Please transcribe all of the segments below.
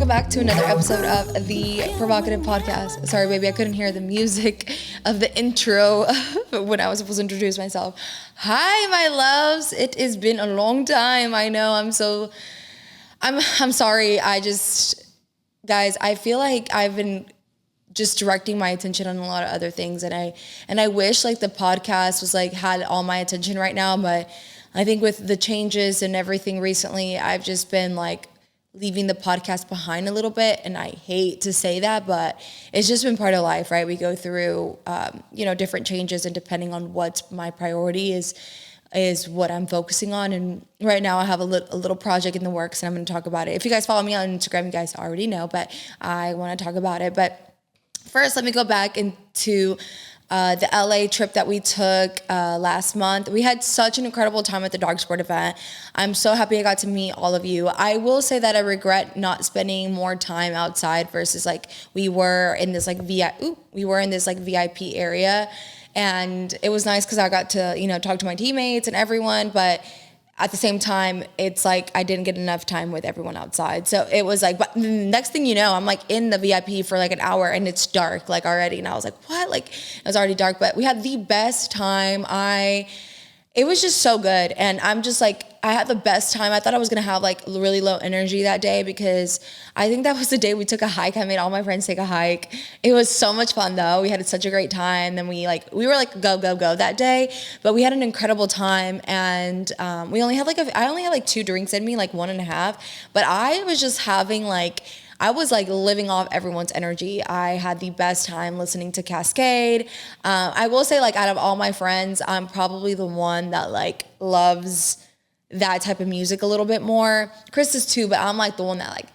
welcome back to another episode of the Provocative Podcast. Sorry, baby, I couldn't hear the music of the intro when I was supposed to introduce myself. Hi, my loves. It has been a long time. I know. I'm sorry. Guys, I feel like I've been just directing my attention on a lot of other things, and I wish like the podcast was like had all my attention right now, but I think with the changes and everything recently, I've just been like leaving the podcast behind a little bit, and I hate to say that, but it's just been part of life, right? We go through different changes, and depending on what's my priority is what I'm focusing on. And right now I have a little project in the works, and I'm going to talk about it. If you guys follow me on Instagram, you guys already know, but I want to talk about it. But first, let me go back into the LA trip that we took last month. We had such an incredible time at the dog sport event. I'm so happy I got to meet all of you. I will say that I regret not spending more time outside versus like we were in this VIP area, and it was nice because I got to talk to my teammates and everyone, but at the same time, it's like I didn't get enough time with everyone outside. So it was like, but the next thing you know, I'm like in the VIP for like an hour and it's dark like already. And I was like, what? Like it was already dark, but we had the best time. It was just so good. And I'm just like, I had the best time. I thought I was going to have like really low energy that day because I think that was the day we took a hike. I made all my friends take a hike. It was so much fun though. We had such a great time. Then we were like go that day, but we had an incredible time. And I only had like 2 drinks in me, like 1.5, but I was just having I was like living off everyone's energy. I had the best time listening to Cascade. I will say like out of all my friends, I'm probably the one that like loves that type of music a little bit more. Chris is too, but I'm like the one that like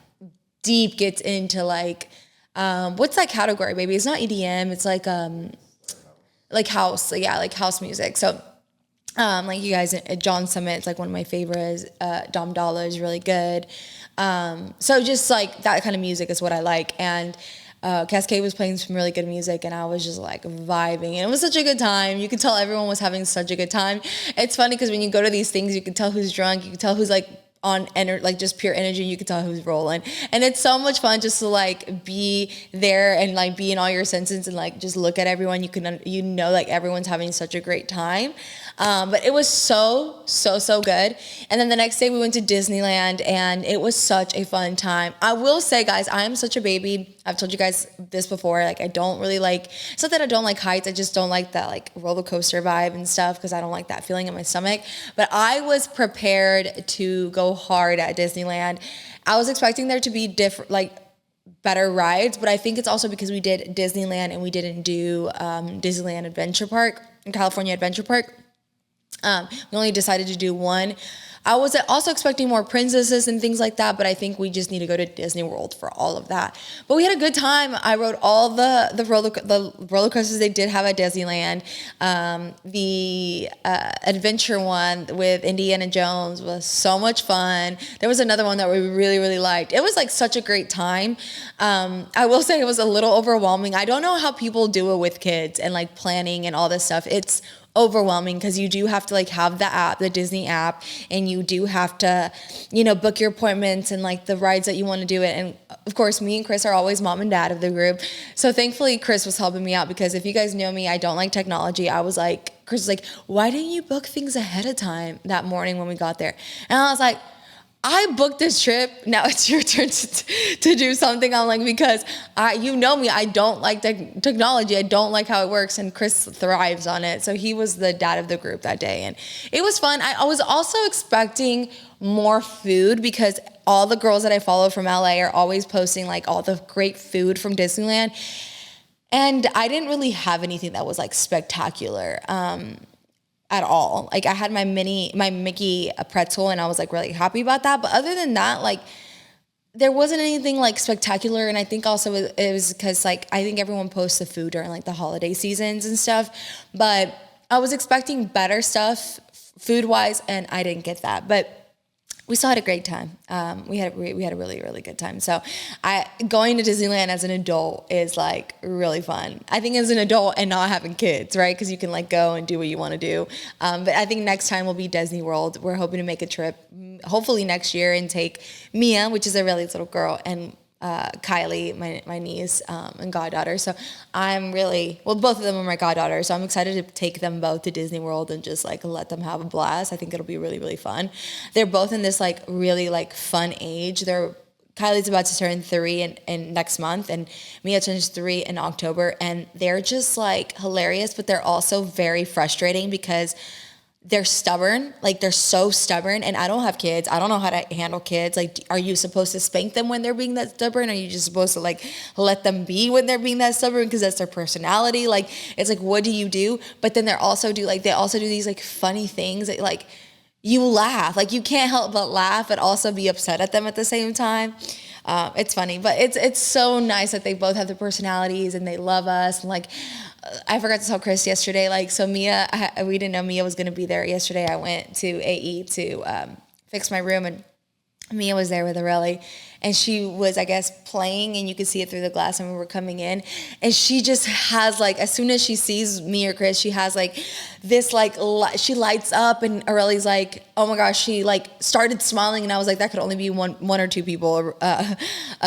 deep gets into like, what's that category, baby? It's not EDM. It's like house. Yeah, like house music. So like you guys, John Summit's like one of my favorites. Dom Dalla is really good. So just like that kind of music is what I like. And Cascade was playing some really good music, and I was just like vibing, and it was such a good time. You could tell everyone was having such a good time. It's funny because when you go to these things, you can tell who's drunk, you can tell who's like on like just pure energy, you can tell who's rolling, and it's so much fun just to like be there and like be in all your senses and like just look at everyone. Like everyone's having such a great time. But it was so good. And then the next day we went to Disneyland, and it was such a fun time. I will say, guys, I am such a baby. I've told you guys this before. Like I don't really like, it's not that I don't like heights. I just don't like that like roller coaster vibe and stuff because I don't like that feeling in my stomach. But I was prepared to go hard at Disneyland. I was expecting there to be different, like better rides, but I think it's also because we did Disneyland and we didn't do Disneyland Adventure Park, in California Adventure Park. We only decided to do one. I was also expecting more princesses and things like that, but I think we just need to go to Disney World for all of that. But we had a good time. I rode all the roller coasters they did have at Disneyland. The adventure one with Indiana Jones was so much fun. There was another one that we really, really liked. It was like such a great time. I will say it was a little overwhelming. I don't know how people do it with kids and like planning and all this stuff. It's overwhelming because you do have to like have the app, the Disney app, and you do have to, book your appointments and like the rides that you want to do it. And of course, me and Chris are always mom and dad of the group. So thankfully Chris was helping me out because if you guys know me, I don't like technology. Chris was like, why didn't you book things ahead of time that morning when we got there? And I was like, I booked this trip. Now it's your turn to do something. I'm like, because you know me, I don't like technology. I don't like how it works. And Chris thrives on it. So he was the dad of the group that day. And it was fun. I was also expecting more food because all the girls that I follow from LA are always posting like all the great food from Disneyland. And I didn't really have anything that was like spectacular. At all. Like I had my Mickey pretzel, and I was like really happy about that. But other than that, like there wasn't anything like spectacular. And I think also it was because like I think everyone posts the food during like the holiday seasons and stuff. But I was expecting better stuff food wise, and I didn't get that. But we still had a great time. We had a really, really good time. So going to Disneyland as an adult is like really fun. I think as an adult and not having kids, right? Because you can like go and do what you want to do. But I think next time will be Disney World. We're hoping to make a trip, hopefully next year, and take Mia, which is a really little girl, and Kylie, my niece, and goddaughter. So I'm really, well, both of them are my goddaughters. So I'm excited to take them both to Disney World and just like let them have a blast. I think it'll be really, really fun. They're both in this like really like fun age. Kylie's about to turn 3 in next month, and Mia turns 3 in October, and they're just like hilarious, but they're also very frustrating because they're stubborn. Like they're so stubborn, and I don't have kids. I don't know how to handle kids. Like, are you supposed to spank them when they're being that stubborn? Are you just supposed to like let them be when they're being that stubborn because that's their personality? Like, it's like, what do you do? But then they also do these like funny things that like you laugh. Like you can't help but laugh, but also be upset at them at the same time. It's funny, but it's so nice that they both have the personalities and they love us. And like, I forgot to tell Chris yesterday, like, so Mia, we didn't know Mia was going to be there yesterday. I went to AE to fix my room, and Mia was there with Aurelie, and she was, I guess, playing, and you could see it through the glass when we were coming in. And she just has like, as soon as she sees me or Chris, she has like this like, she lights up, and Aurelie's like, oh my gosh, she like started smiling, and I was like, that could only be one or two people,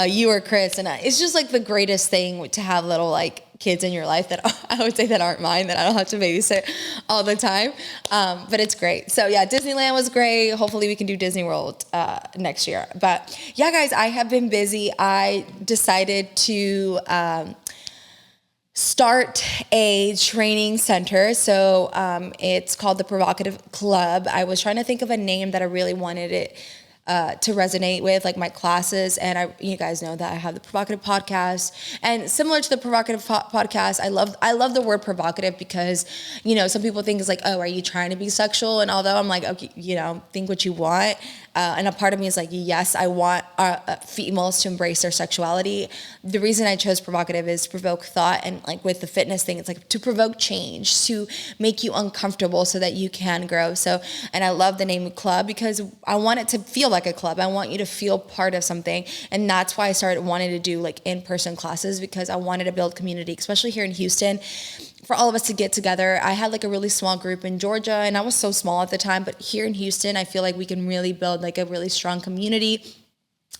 you or Chris. And it's just like the greatest thing to have little like kids in your life that I would say that aren't mine, that I don't have to babysit all the time. But it's great. So yeah, Disneyland was great. Hopefully we can do Disney World next year. But yeah, guys, I have been busy. I decided to start a training center. So it's called the Provocative Club. I was trying to think of a name that I really wanted it to resonate with, like my classes. And you guys know that I have the Provocative podcast, and similar to the Provocative podcast, I love the word provocative because, you know, some people think it's like, oh, are you trying to be sexual? And although I'm like, okay, you know, think what you want. And a part of me is like, yes, I want females to embrace their sexuality. The reason I chose provocative is to provoke thought, and like with the fitness thing, it's like to provoke change, to make you uncomfortable so that you can grow. So, and I love the name club because I want it to feel like a club. I want you to feel part of something. And that's why I started wanting to do like in-person classes, because I wanted to build community, especially here in Houston, for all of us to get together. I had like a really small group in Georgia, and I was so small at the time, but here in Houston, I feel like we can really build like a really strong community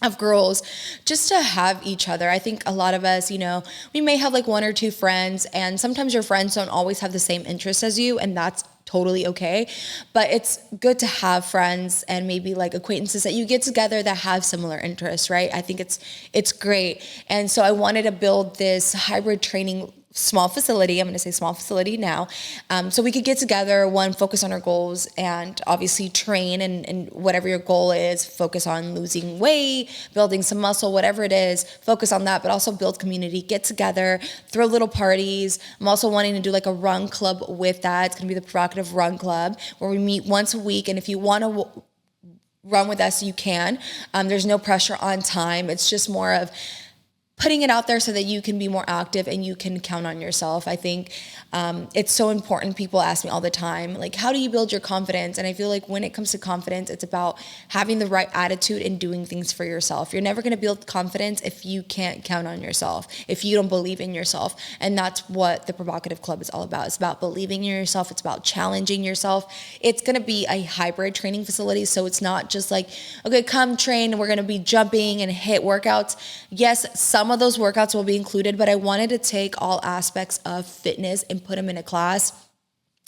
of girls just to have each other. I think a lot of us, you know, we may have like one or two friends, and sometimes your friends don't always have the same interests as you, and that's totally okay. But it's good to have friends and maybe like acquaintances that you get together that have similar interests, right? I think it's great. And so I wanted to build this hybrid training small facility. I'm going to say small facility now. So we could get together, focus on our goals, and obviously train, and whatever your goal is, focus on losing weight, building some muscle, whatever it is, focus on that, but also build community, get together, throw little parties. I'm also wanting to do like a run club with that. It's going to be the Provocative Run Club, where we meet once a week. And if you want to run with us, you can. There's no pressure on time. It's just more of putting it out there so that you can be more active and you can count on yourself. I think it's so important. People ask me all the time, like, how do you build your confidence? And I feel like when it comes to confidence, it's about having the right attitude and doing things for yourself. You're never going to build confidence if you can't count on yourself, if you don't believe in yourself. And that's what the Provocative Club is all about. It's about believing in yourself. It's about challenging yourself. It's going to be a hybrid training facility. So it's not just like, okay, come train, and we're going to be jumping and hit workouts. Yes, some of those workouts will be included, but I wanted to take all aspects of fitness and put them in a class.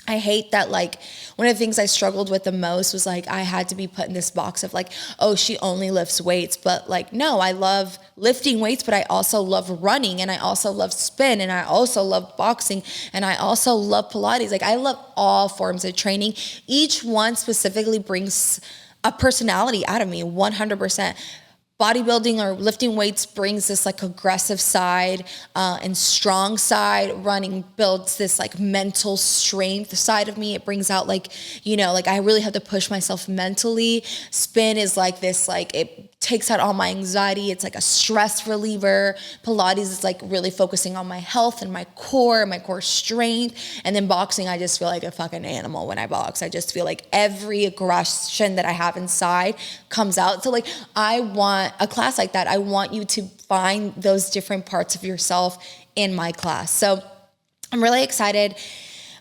I hate that, like, one of the things I struggled with the most was like, I had to be put in this box of like, oh, she only lifts weights. But like, no, I love lifting weights, but I also love running, and I also love spin, and I also love boxing, and I also love Pilates. Like, I love all forms of training. Each one specifically brings a personality out of me, 100%. Bodybuilding or lifting weights brings this like aggressive side and strong side. Running builds this like mental strength side of me. It brings out like, you know, like I really have to push myself mentally. Spin is like this, like it takes out all my anxiety. It's like a stress reliever. Pilates is like really focusing on my health and my core strength. And then boxing, I just feel like a fucking animal when I box. I just feel like every aggression that I have inside comes out. So like, I want a class like that. I want you to find those different parts of yourself in my class. So I'm really excited.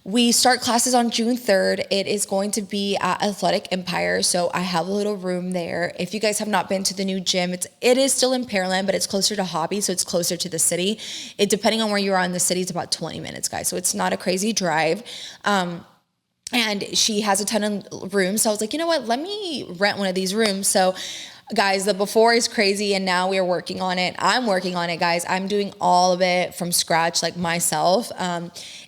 We start classes on June 3rd. It is going to be at Athletic Empire. So I have a little room there. If you guys have not been to the new gym, it is still in Pearland, but it's closer to Hobby. So it's closer to the city. Depending on where you are in the city, it's about 20 minutes, guys. So it's not a crazy drive. And she has a ton of rooms. So I was like, you know what? Let me rent one of these rooms. So guys, the before is crazy and now we are working on it. I'm working on it, guys. I'm doing all of it from scratch, like myself.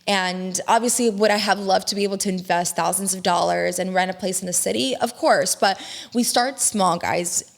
And obviously, would I have loved to be able to invest thousands of dollars and rent a place in the city? Of course, but we start small, guys.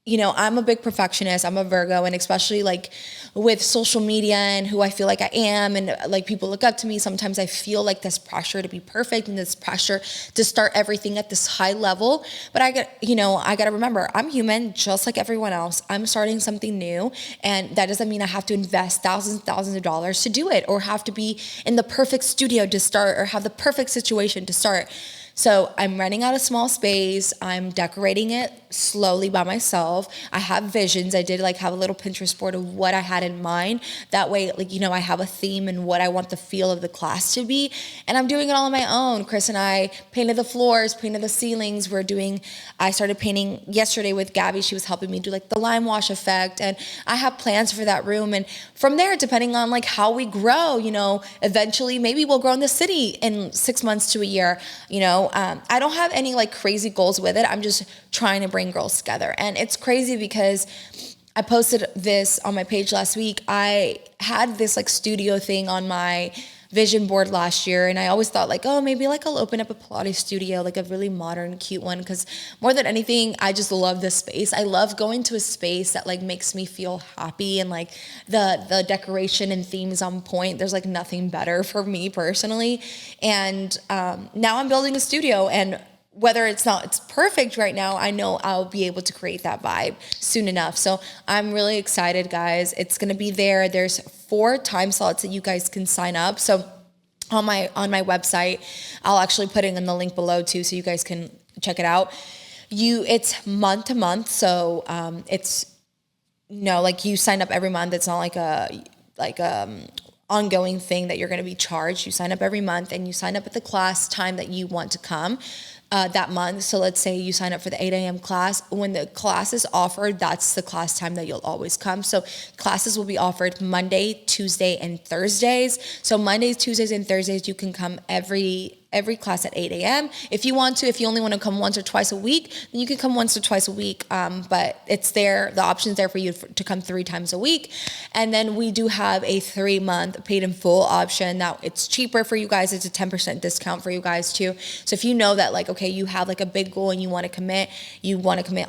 You know, I'm a big perfectionist. I'm a Virgo, and especially like with social media and who I feel like I am, and like people look up to me. Sometimes I feel like this pressure to be perfect and this pressure to start everything at this high level. But I got to remember, I'm human just like everyone else. I'm starting something new, and that doesn't mean I have to invest thousands of dollars to do it, or have to be in the perfect studio to start, or have the perfect situation to start. So I'm renting out a small space. I'm decorating it slowly by myself. I have visions. I did like have a little Pinterest board of what I had in mind. That way, like, you know, I have a theme and what I want the feel of the class to be. And I'm doing it all on my own. Chris and I painted the floors, painted the ceilings. I started painting yesterday with Gabby. She was helping me do like the lime wash effect. And I have plans for that room. And from there, depending on like how we grow, you know, eventually maybe we'll grow in the city in 6 months to a year, you know. I don't have any like crazy goals with it. I'm just trying to bring girls together. And it's crazy because I posted this on my page last week. I had this like studio thing on my vision board last year, and I always thought like, oh, maybe like I'll open up a Pilates studio, like a really modern, cute one, because more than anything, I just love this space. I love going to a space that like makes me feel happy, and like the decoration and themes on point. There's like nothing better for me personally. And now I'm building a studio, and whether it's perfect right now, I know I'll be able to create that vibe soon enough. So I'm really excited, guys. It's going to be there. There's 4 time slots that you guys can sign up. So on my website, I'll actually put it in the link below too, so you guys can check it out. It's month to month. So it's, you know, like you sign up every month. It's not like a ongoing thing that you're going to be charged. You sign up every month, and you sign up at the class time that you want to come that month. So let's say you sign up for the 8 a.m. class. When the class is offered, that's the class time that you'll always come. So classes will be offered Monday, Tuesday, and Thursdays. So Mondays, Tuesdays, and Thursdays, you can come every class at 8 a.m. If you want to. If you only want to come once or twice a week, then you can come once or twice a week. But it's there, the option's there for you to come 3 times a week. And then we do have a 3-month paid in full option. Now it's cheaper for you guys. It's a 10% discount for you guys too. So if you know that like, okay, you have like a big goal and you want to commit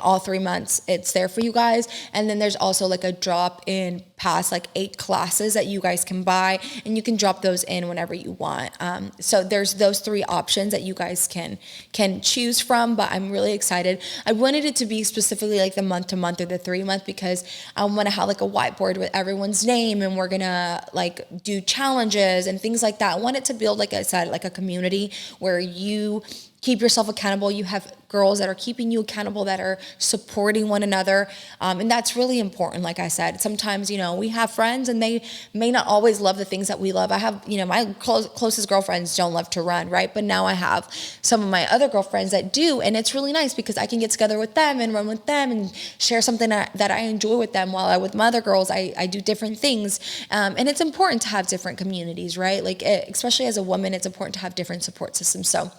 all 3 months, it's there for you guys. And then there's also like a drop in past like 8 classes that you guys can buy, and you can drop those in whenever you want. So there's those 3 options that you guys can choose from, but I'm really excited. I wanted it to be specifically like the month to month or the 3-month, because I want to have like a whiteboard with everyone's name, and we're gonna like do challenges and things like that. I want it to build, like I said, like a community where you keep yourself accountable. You have girls that are keeping you accountable, that are supporting one another. And that's really important. Like I said, sometimes, you know, we have friends and they may not always love the things that we love. I have, you know, my closest girlfriends don't love to run, right? But now I have some of my other girlfriends that do. And it's really nice because I can get together with them and run with them and share something that I enjoy with them, while with my other girls, I do different things. And it's important to have different communities, right? Like, especially as a woman, it's important to have different support systems. So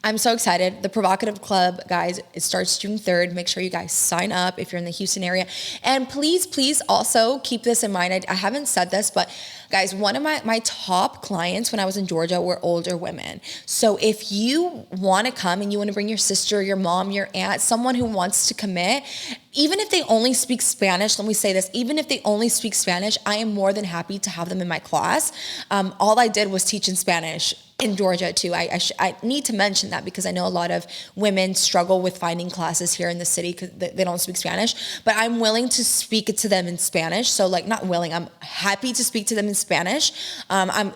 I'm so excited. The Provocative Club, guys, it starts June 3rd. Make sure you guys sign up if you're in the Houston area. And please also keep this in mind. I haven't said this, but guys, one of my top clients when I was in Georgia were older women. So if you want to come and you want to bring your sister, your mom, your aunt, someone who wants to commit, even if they only speak Spanish, let me say this, even if they only speak Spanish, I am more than happy to have them in my class. All I did was teach in Spanish in Georgia too. I need to mention that because I know a lot of women struggle with finding classes here in the city because they don't speak Spanish, but I'm willing to speak it to them in Spanish. So like, not willing, I'm happy to speak to them in Spanish.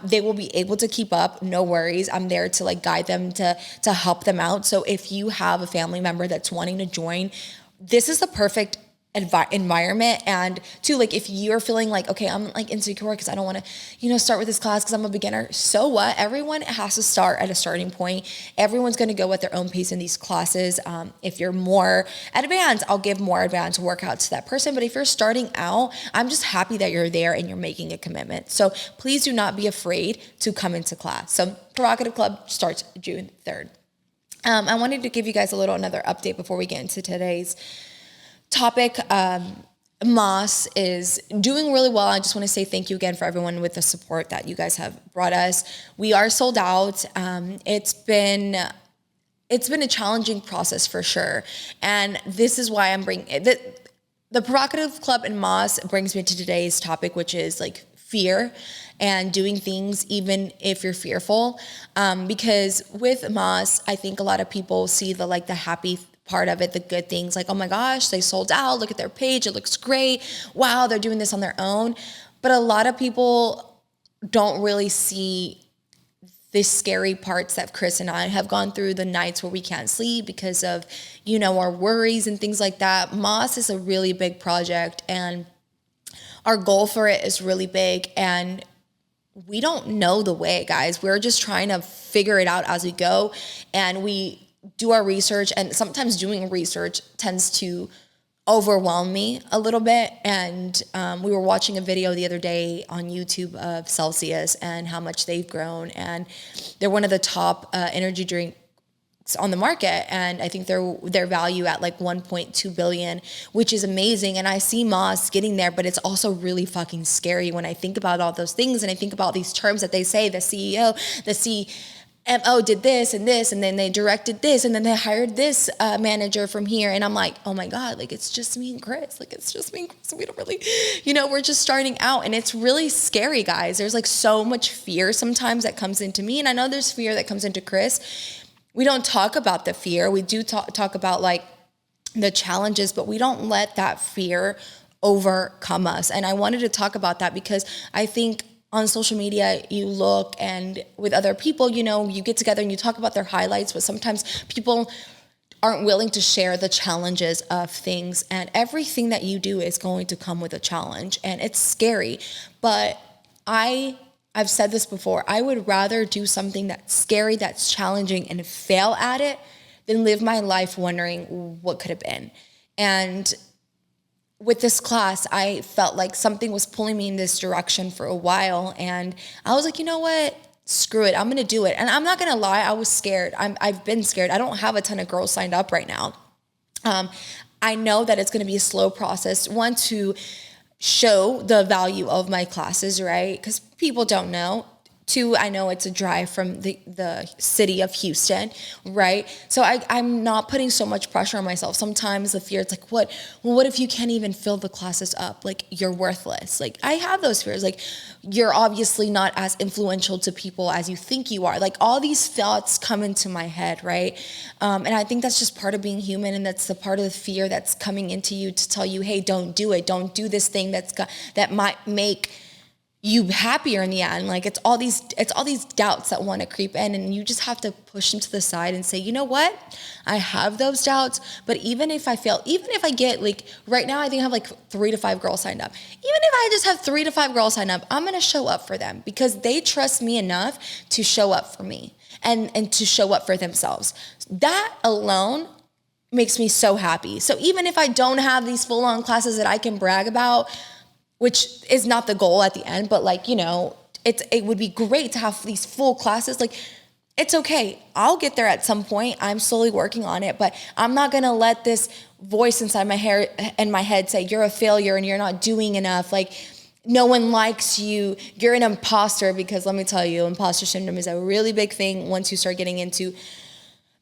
They will be able to keep up, no worries. I'm there to like guide them, to help them out. So if you have a family member that's wanting to join, this is the perfect environment. And two, like if you're feeling like, okay, I'm like insecure because I don't want to, start with this class because I'm a beginner. So what? Everyone has to start at a starting point. Everyone's going to go at their own pace in these classes. If you're more advanced, I'll give more advanced workouts to that person. But if you're starting out, I'm just happy that you're there and you're making a commitment. So please do not be afraid to come into class. So Provocative Club starts June 3rd. I wanted to give you guys another update before we get into today's topic. Moss is doing really well. I just want to say thank you again for everyone with the support that you guys have brought us. We are sold out. It's been a challenging process for sure. And this is why I'm bringing it. The Provocative Club and Moss brings me to today's topic, which is like fear and doing things even if you're fearful. Because with Moss, I think a lot of people see the happy part of it, the good things, like, oh my gosh, they sold out, look at their page, it looks great, wow, they're doing this on their own. But a lot of people don't really see the scary parts that Chris and I have gone through, the nights where we can't sleep because of, our worries and things like that. Moss is a really big project and our goal for it is really big, and we don't know the way, guys. We're just trying to figure it out as we go, and we do our research, and sometimes doing research tends to overwhelm me a little bit. And we were watching a video the other day on YouTube of Celsius and how much they've grown, and they're one of the top energy drinks on the market, and I think their value at like 1.2 billion, which is amazing. And I see Moss getting there, but it's also really fucking scary when I think about all those things, and I think about these terms that they say, the CEO, the CMO did this, and then they directed this, and then they hired this manager from here. And I'm like, oh my God, like it's just me and Chris. Like it's just me and Chris. We don't really, we're just starting out, and it's really scary, guys. There's like so much fear sometimes that comes into me, and I know there's fear that comes into Chris. We don't talk about the fear. We do talk about like the challenges, but we don't let that fear overcome us. And I wanted to talk about that because I think on social media, you look and with other people, you get together and you talk about their highlights, but sometimes people aren't willing to share the challenges of things. And everything that you do is going to come with a challenge, and it's scary. But I've said this before, I would rather do something that's scary, that's challenging, and fail at it than live my life wondering what could have been. And with this class, I felt like something was pulling me in this direction for a while. And I was like, you know what? Screw it. I'm going to do it. And I'm not going to lie. I was scared. I've been scared. I don't have a ton of girls signed up right now. I know that it's going to be a slow process. One, to show the value of my classes, right? Because people don't know. Two, I know it's a drive from the city of Houston, right? So I'm not putting so much pressure on myself. Sometimes the fear, it's like, what if you can't even fill the classes up? Like, you're worthless. Like, I have those fears. Like, you're obviously not as influential to people as you think you are. Like, all these thoughts come into my head, right? And I think that's just part of being human, and that's the part of the fear that's coming into you to tell you, hey, don't do it. Don't do this thing that might make you happier in the end. Like it's all these doubts that want to creep in, and you just have to push them to the side and say, you know what? I have those doubts, but even if I fail, even if I get like, right now, I think I have like 3 to 5 girls signed up. Even if I just have 3 to 5 girls signed up, I'm going to show up for them because they trust me enough to show up for me and to show up for themselves. That alone makes me so happy. So even if I don't have these full-on classes that I can brag about, which is not the goal at the end, but like, it would be great to have these full classes. Like, it's okay. I'll get there at some point. I'm slowly working on it, but I'm not going to let this voice inside my head say, you're a failure and you're not doing enough. Like, no one likes you. You're an imposter, because let me tell you, imposter syndrome is a really big thing once you start getting into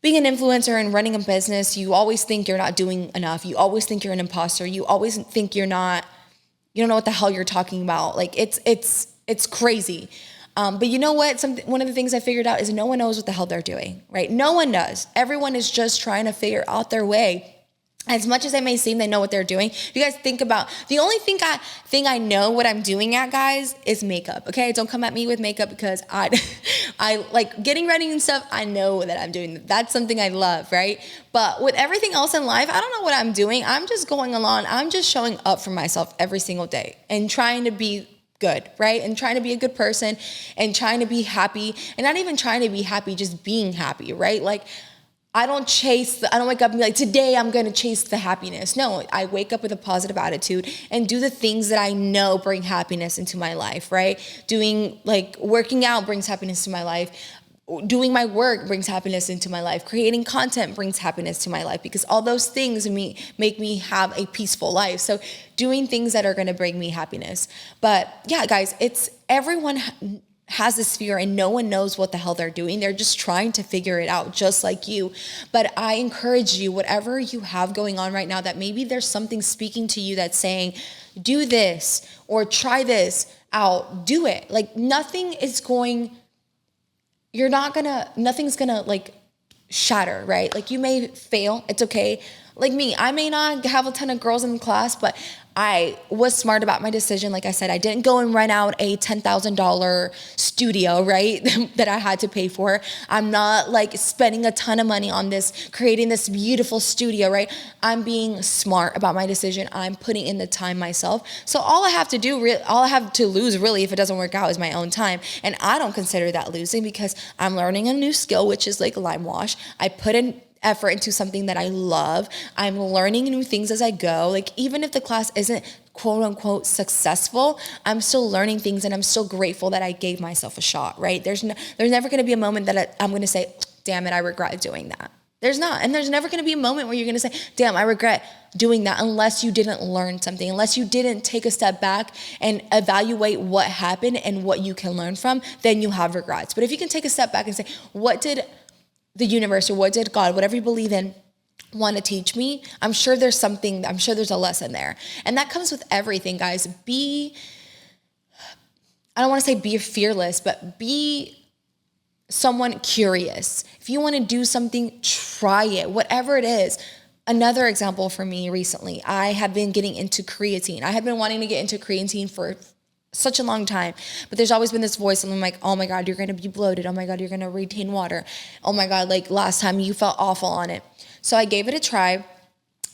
being an influencer and running a business. You always think you're not doing enough. You always think you're an imposter. You always think you don't know what the hell you're talking about. Like it's crazy. But you know what? One of the things I figured out is no one knows what the hell they're doing, right? No one does. Everyone is just trying to figure out their way. as much as it may seem they know what they're doing, you guys think about, the only thing I know what I'm doing at, guys, is makeup. Okay, don't come at me with makeup, because I like getting ready and stuff. I know that I'm doing. That's something I love, right? But with everything else in life, I don't know what I'm doing. I'm just going along. I'm just showing up for myself every single day and trying to be good, right? And trying to be a good person and trying to be happy, and not even trying to be happy, just being happy, right? Like, I don't wake up and be like, today I'm going to chase the happiness. No, I wake up with a positive attitude and do the things that I know bring happiness into my life, right? Working out brings happiness to my life. Doing my work brings happiness into my life. Creating content brings happiness to my life, because all those things make me have a peaceful life. So doing things that are going to bring me happiness. But yeah, guys, everyone has this fear and no one knows what the hell they're doing. They're just trying to figure it out, just like you. But I encourage you, whatever you have going on right now, that maybe there's something speaking to you that's saying, do this or try this out, do it. Like, nothing's gonna like shatter, right? Like, you may fail, it's okay. Like me, I may not have a ton of girls in the class, but I was smart about my decision. Like I said, I didn't go and rent out a $10,000 studio, right? that I had to pay for. I'm not like spending a ton of money on creating this beautiful studio, right? I'm being smart about my decision. I'm putting in the time myself. So all I have to lose really, if it doesn't work out, is my own time. And I don't consider that losing, because I'm learning a new skill, which is like lime wash. I put in effort into something that I love. I'm learning new things as I go. Like, even if the class isn't quote unquote successful, I'm still learning things, and I'm still grateful that I gave myself a shot, right? There's never going to be a moment that I'm going to say, damn it, I regret doing that. There's not. And there's never going to be a moment where you're going to say, damn, I regret doing that, unless you didn't learn something, unless you didn't take a step back and evaluate what happened and what you can learn from, then you have regrets. But if you can take a step back and say, what did the universe, or what did God, whatever you believe in, want to teach me? I'm sure there's a lesson there. And that comes with everything, guys. I don't want to say be fearless, but be someone curious. If you want to do something, try it, whatever it is. Another example for me recently, I have been getting into creatine. I have been wanting to get into creatine for such a long time, but there's always been this voice, and I'm like, oh my God, you're going to be bloated. Oh my God, you're going to retain water. Oh my God, like last time you felt awful on it. So I gave it a try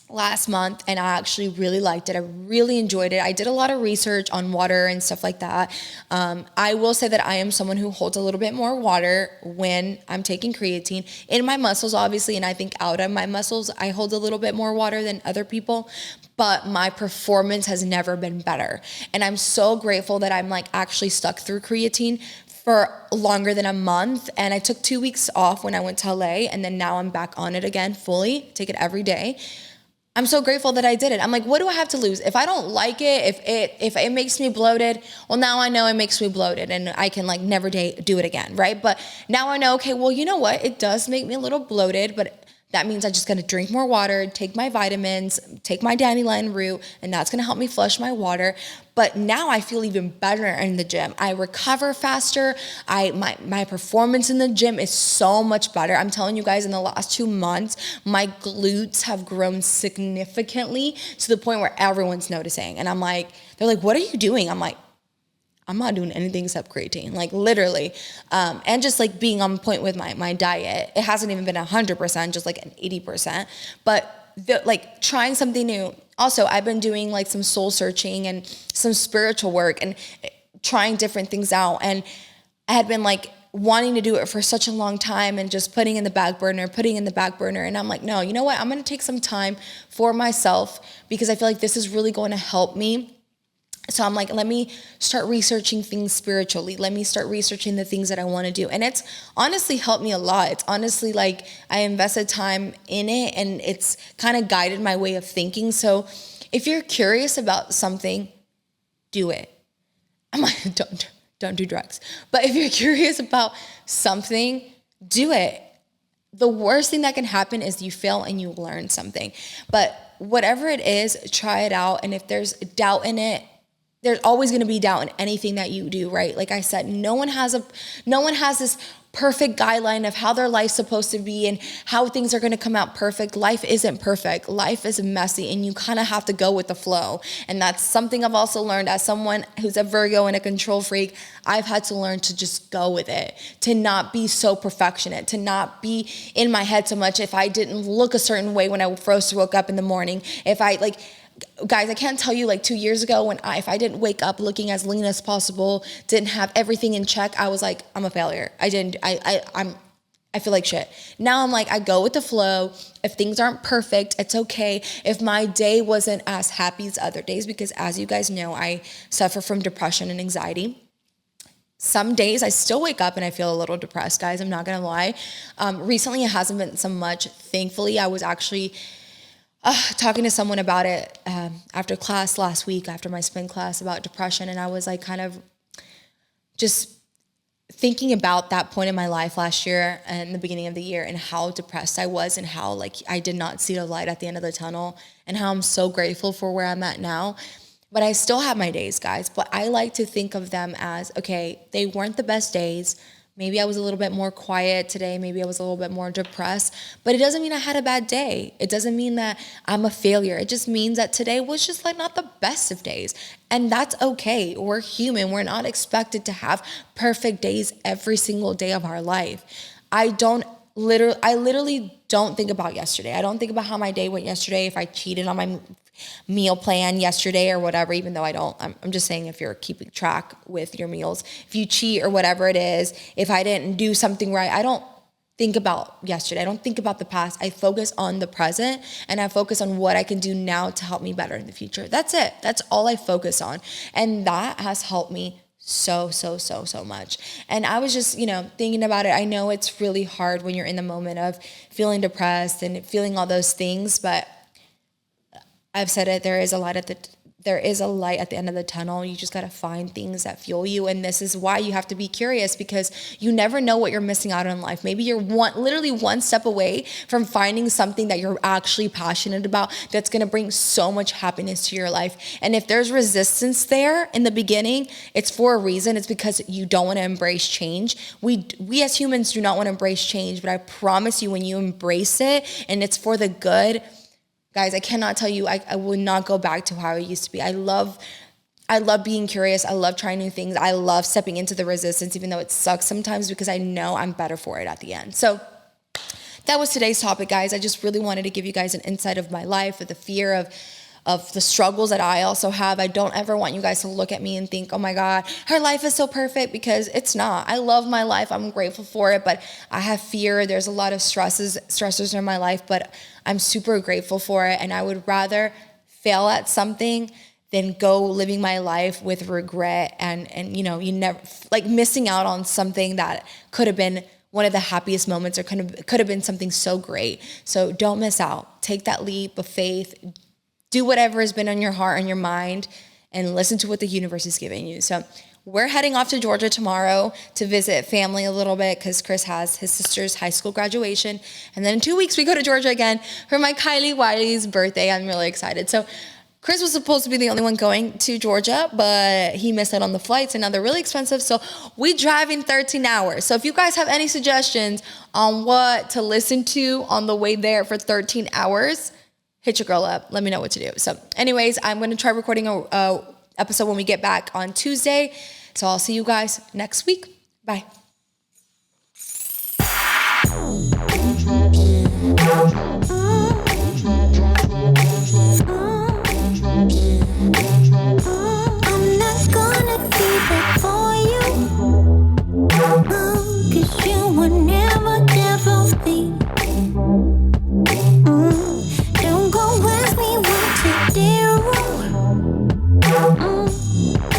last month, and I actually really liked it. I really enjoyed it. I did a lot of research on water and stuff like that. I will say that I am someone who holds a little bit more water when I'm taking creatine in my muscles, obviously, and I think out of my muscles, I hold a little bit more water than other people. But my performance has never been better. And I'm so grateful that I'm like actually stuck through creatine for longer than a month. And I took 2 weeks off when I went to LA, and then now I'm back on it again fully, take it every day. I'm so grateful that I did it. I'm like, what do I have to lose? If I don't like it, if it makes me bloated, well, now I know it makes me bloated, and I can like never do it again, right? But now I know, okay, well, you know what? It does make me a little bloated, but that means I just got to drink more water, take my vitamins, take my dandelion root, and that's going to help me flush my water. But now I feel even better in the gym. I recover faster. My performance in the gym is so much better. I'm telling you guys, in the last 2 months, my glutes have grown significantly to the point where everyone's noticing. And they're like, what are you doing? I'm like, I'm not doing anything except creatine, like literally. And just like being on point with my diet. It hasn't even been 100%, just like an 80%. But like trying something new. Also, I've been doing like some soul searching and some spiritual work and trying different things out. And I had been like wanting to do it for such a long time and just putting in the back burner. And I'm like, no, you know what? I'm going to take some time for myself, because I feel like this is really going to help me. So I'm like, let me start researching things spiritually. Let me start researching the things that I want to do. And it's honestly helped me a lot. It's honestly like I invested time in it, and it's kind of guided my way of thinking. So if you're curious about something, do it. I'm like, don't do drugs. But if you're curious about something, do it. The worst thing that can happen is you fail and you learn something. But whatever it is, try it out. And if there's doubt in it, there's always going to be doubt in anything that you do, right? Like I said, no one has this perfect guideline of how their life's supposed to be and how things are going to come out perfect. Life isn't perfect. Life is messy, and you kind of have to go with the flow. And that's something I've also learned as someone who's a Virgo and a control freak. I've had to learn to just go with it, to not be so perfectionist, to not be in my head so much. If I didn't look a certain way when I first woke up in the morning, if I like, guys, I can't tell you, like 2 years ago if I didn't wake up looking as lean as possible, didn't have everything in check, I was like, I'm a failure. I feel like shit. Now I'm like, I go with the flow. If things aren't perfect, it's okay. If my day wasn't as happy as other days, because as you guys know, I suffer from depression and anxiety. Some days I still wake up and I feel a little depressed, guys. I'm not gonna lie. Recently it hasn't been so much. Thankfully, I was actually talking to someone about it after class last week, after my spin class, about depression. And I was like kind of just thinking about that point in my life last year and the beginning of the year, and how depressed I was, and how like I did not see the light at the end of the tunnel, and how I'm so grateful for where I'm at now. But I still have my days, guys. But I like to think of them as, okay, they weren't the best days. Maybe I was a little bit more quiet today. Maybe I was a little bit more depressed, but it doesn't mean I had a bad day. It doesn't mean that I'm a failure. It just means that today was just like not the best of days. And that's okay. We're human. We're not expected to have perfect days every single day of our life. I literally don't think about yesterday. I don't think about how my day went yesterday, if I cheated on my meal plan yesterday or whatever, even though I don't. I'm just saying, if you're keeping track with your meals, if you cheat or whatever it is, if I didn't do something right, I don't think about yesterday. I don't think about the past. I focus on the present, and I focus on what I can do now to help me better in the future. That's it. That's all I focus on. And that has helped me so much. And I was just, thinking about it. I know it's really hard when you're in the moment of feeling depressed and feeling all those things, but I've said it, there is a light at the end of the tunnel. You just got to find things that fuel you. And this is why you have to be curious, because you never know what you're missing out on in life. Maybe you're literally one step away from finding something that you're actually passionate about that's going to bring so much happiness to your life. And if there's resistance there in the beginning, it's for a reason. It's because you don't want to embrace change. We as humans do not want to embrace change, but I promise you, when you embrace it and it's for the good, guys, I cannot tell you, I will not go back to how I used to be. I love being curious. I love trying new things. I love stepping into the resistance, even though it sucks sometimes, because I know I'm better for it at the end. So that was today's topic, guys. I just really wanted to give you guys an insight of my life, of the fear of the struggles that I also have. I don't ever want you guys to look at me and think, oh my God, her life is so perfect, because it's not. I love my life. I'm grateful for it, but I have fear. There's a lot of stressors in my life, but I'm super grateful for it. And I would rather fail at something than go living my life with regret and you never, like, missing out on something that could have been one of the happiest moments, or could have been something so great. So don't miss out. Take that leap of faith. Do whatever has been on your heart and your mind, and listen to what the universe is giving you. So we're heading off to Georgia tomorrow to visit family a little bit, because Chris has his sister's high school graduation. And then in 2 weeks, we go to Georgia again for my Kylie Wiley's birthday. I'm really excited. So Chris was supposed to be the only one going to Georgia, but he missed out on the flights, and now they're really expensive. So we drive in 13 hours. So if you guys have any suggestions on what to listen to on the way there for 13 hours, hit your girl up. Let me know what to do. So anyways, I'm going to try recording a episode when we get back on Tuesday. So I'll see you guys next week. Bye.